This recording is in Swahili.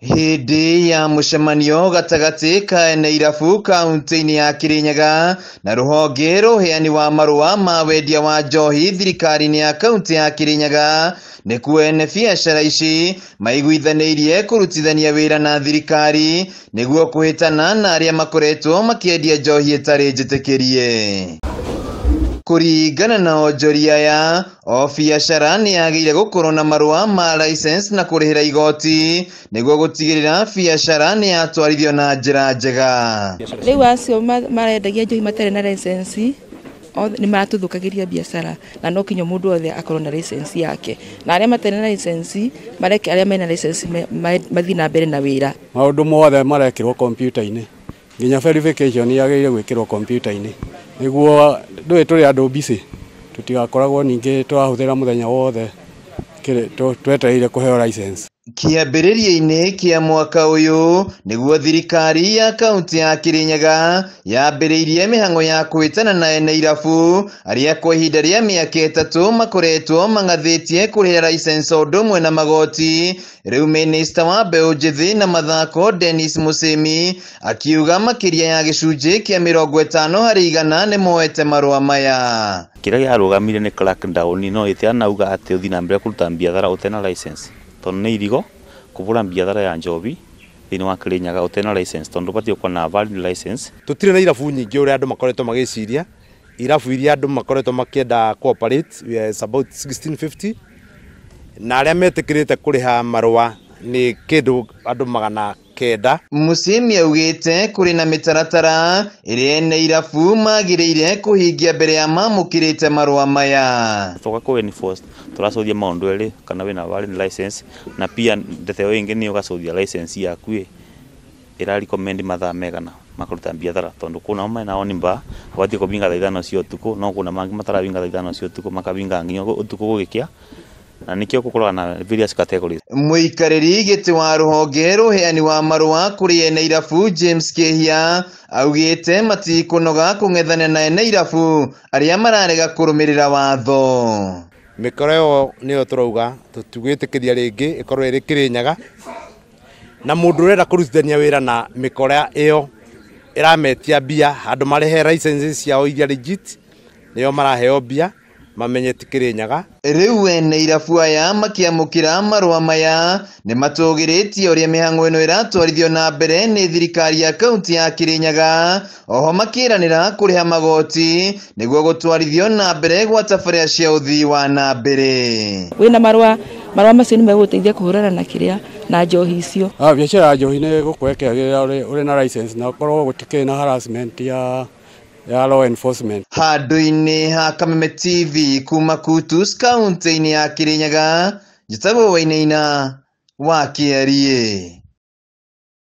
Hindi ya mũcemanio gatagati ka Irabu kaunti-inĩ ya Kirinyaga na rũhonge rũheani wa marũa ma wendia wa njohi thirikari-inĩ ya kaunti ya Kirinyaga nĩkuo ene biacara ici maiguithanĩirie kũrutithania wĩra na thirikari nĩguo kũhĩtana na arĩa makoretwo makĩendia njohi ĩtarĩ njĩtĩkĩrie. Kũringana na onjoria ya o biacara nĩ yagĩrĩire gũkorwo na marũa ma license na kũrĩhĩra igoti nĩguo gũtigĩrĩra biacara nĩ yatwarithio na njĩra njega. Rĩu acio marendagia njohi matarĩ na license nĩ matũthũkagĩria biacara na no kinya mũndũ wothe akorwo na license yake, na arĩa matarĩ na license mareke arĩa mena license mathiĩ na mbere na wĩra. Maũndũ mothe marekĩrwo kompiuta-inĩ, nginya verification yagĩrĩire gwĩkĩrwo kompiuta-inĩ nĩguo ndũĩ tũrĩ andũ busy tũtigakoragwo ningĩ twahũthĩra mũthenya wothe twetereire kũheo license. Kĩambĩrĩria-inĩ kĩa mwaka ũyũ nĩguo thirikari ya kaunti ya Kirinyaga yambĩrĩirie mĩhang'o ya kũhĩtana na ene irabu arĩa kwa ihinda rĩa mĩaka 3 makoretwo mang'athĩtie kũrĩhĩra license ũndũ ũmwe na magoti. Rĩu minista wa mbeũ njĩthĩ na mathako Dennis Musemi akiuga makĩria ya gĩcunjĩ kĩa 50% nĩ moete marũa maya. Kĩrĩa gĩarũgamire nĩ crackdown no ĩtianauga atĩ ũthiĩ na mbere kũruta biathara ũtena license tondũ nĩ irigo kũbũra biathara ya njobi thĩinĩ wa Kirinyaga ũtena license tondũ ũbatiĩ gũkorwo na valid license. Tũtirĩ na irabu nyingĩ ũrĩa andũ makoretwo magĩciria, irabu iria andũ makoretwo makĩenda cooperate is about 1650 na arĩa metĩkĩrĩte kũrĩha marũa nĩ kĩndũ andũ 900. Musemi augĩte kũrĩ na mĩtaratara ĩrĩa ene irabu magĩrĩire kũhingia mbere ya mamũkĩrĩte marũa maya. Toka kũ enforce tũracothia maũndũ erĩ kana wĩna valid license na pia ndeteo ĩngĩ nĩ ũgacothia license yaku ĩra recommend mathaa megana makaruta biathara tondũ kuna mama na onimba wati kũbinga thaa 5 cia ũtukũ no kuna mangĩ matarabinga thaa 5 cia ũtukũ makabinga nginya ũtukũ gũgĩkĩa na nikio gũkorwo na various categories. Mũikarĩri gĩtĩ wa rũhonge rũheani wa marũa kũrĩ ene irabu James Kehia augĩte matikũnoga kũng'ethana na ene irabu arĩa mararega kũrũmĩrĩra watho. Mĩkora ĩyo nĩyo tũrauga tũtigwĩtĩkĩria rĩngĩ ĩkorwo ĩrĩ Kirinyaga na mũndũ ũrenda kũrutithania wĩra na mĩkora ĩyo ĩrametia mbia andũ marehe licenses ciao iria legit nĩyo maraheo mbia mamenye ti Kirinyaga. Rĩu ene irabu aya makĩamũkĩra marũa maya nĩ matũgĩrĩtie ũrĩa mĩhang'o ĩno ĩratwarithio na mbere nĩ thirikari ya kaunti ya Kirinyaga, oho makĩranĩra kũrĩha magoti nĩguo gũtwarithio na mbere gwa tabarĩra cia ũthii wa na mbere. Wĩna marũa macio nĩ megũteithia kũhũrana na kĩrĩa na njohi icio. Biacara ya njohi nĩ gũkwĩkĩra ũrĩ na license na ũkorwo gũtikĩrĩ na harassment ya law enforcement. Handũ-inĩ ha Kameme TV kuma Kutus kaunti-inĩ ya Kirinyaga, njĩtagwo Wainaina wa Kĩarie.